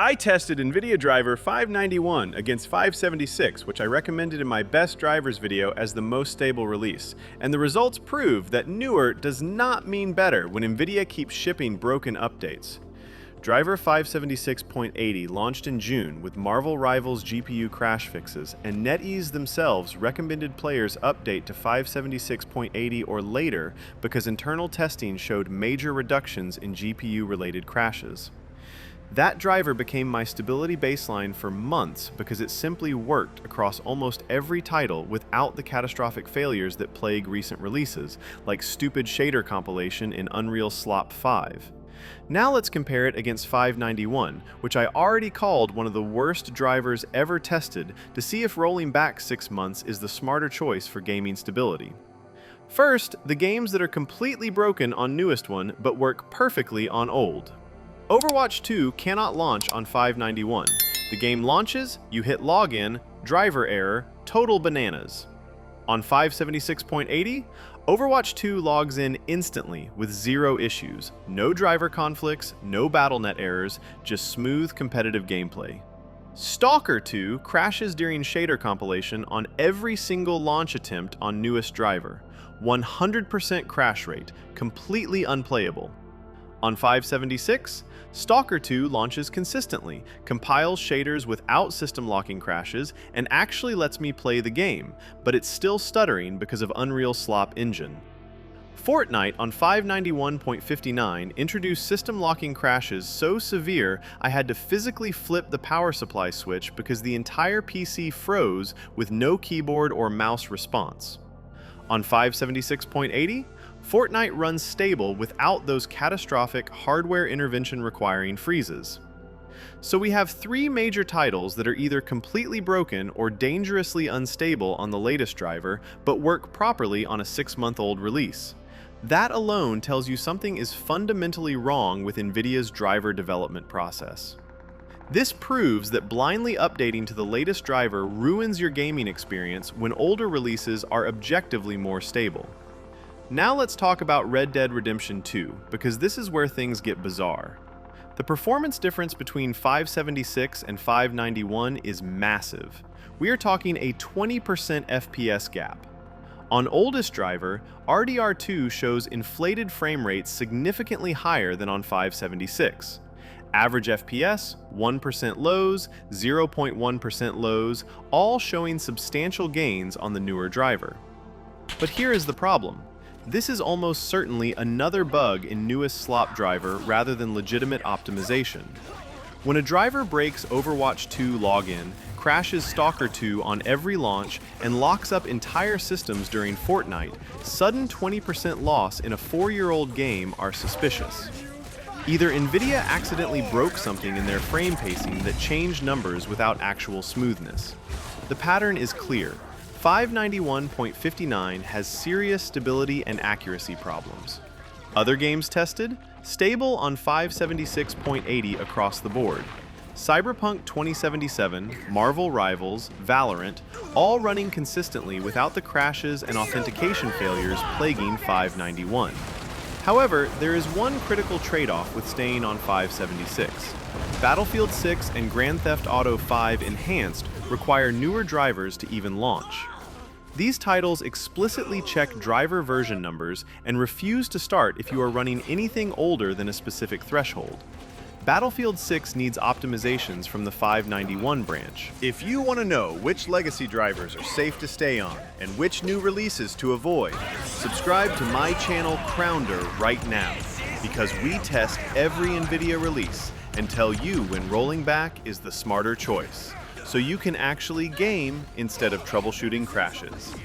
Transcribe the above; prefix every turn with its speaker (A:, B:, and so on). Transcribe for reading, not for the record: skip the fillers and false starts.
A: I tested Nvidia driver 591 against 576, which I recommended in my best drivers video as the most stable release, and the results prove that newer does not mean better when Nvidia keeps shipping broken updates. Driver 576.80 launched in June with Marvel Rivals GPU crash fixes, and NetEase themselves recommended players update to 576.80 or later because internal testing showed major reductions in GPU-related crashes. That driver became my stability baseline for months because it simply worked across almost every title without the catastrophic failures that plague recent releases, like stupid shader compilation in Unreal Slop 5. Now let's compare it against 591, which I already called one of the worst drivers ever tested, to see if rolling back 6 months is the smarter choice for gaming stability. First, the games that are completely broken on newest one but work perfectly on old. Overwatch 2 cannot launch on 591. The game launches, you hit login, driver error, total bananas. On 576.80, Overwatch 2 logs in instantly with zero issues, no driver conflicts, no BattleNet errors, just smooth competitive gameplay. Stalker 2 crashes during shader compilation on every single launch attempt on newest driver. 100% crash rate, completely unplayable. On 576, Stalker 2 launches consistently, compiles shaders without system locking crashes, and actually lets me play the game, but it's still stuttering because of Unreal Slop engine. Fortnite on 591.59 introduced system locking crashes so severe I had to physically flip the power supply switch because the entire PC froze with no keyboard or mouse response. On 576.80, Fortnite runs stable without those catastrophic hardware intervention requiring freezes. So we have 3 major titles that are either completely broken or dangerously unstable on the latest driver, but work properly on a 6-month-old release. That alone tells you something is fundamentally wrong with Nvidia's driver development process. This proves that blindly updating to the latest driver ruins your gaming experience when older releases are objectively more stable. Now let's talk about Red Dead Redemption 2, because this is where things get bizarre. The performance difference between 576 and 591 is massive. We are talking a 20% FPS gap. On oldest driver, RDR2 shows inflated frame rates significantly higher than on 576. Average FPS, 1% lows, 0.1% lows, all showing substantial gains on the newer driver. But here is the problem. This is almost certainly another bug in newest slop driver rather than legitimate optimization. When a driver breaks Overwatch 2 login, crashes Stalker 2 on every launch, and locks up entire systems during Fortnite, sudden 20% loss in a 4-year-old game are suspicious. Either Nvidia accidentally broke something in their frame pacing that changed numbers without actual smoothness. The pattern is clear. 591.59 has serious stability and accuracy problems. Other games tested? Stable on 576.80 across the board. Cyberpunk 2077, Marvel Rivals, Valorant, all running consistently without the crashes and authentication failures plaguing 591. However, there is one critical trade-off with staying on 576. Battlefield 6 and Grand Theft Auto 5 Enhanced require newer drivers to even launch. These titles explicitly check driver version numbers and refuse to start if you are running anything older than a specific threshold. Battlefield 6 needs optimizations from the 591 branch.
B: If you want to know which legacy drivers are safe to stay on and which new releases to avoid, subscribe to my channel Crownder right now, because we test every Nvidia release and tell you when rolling back is the smarter choice, so you can actually game instead of troubleshooting crashes.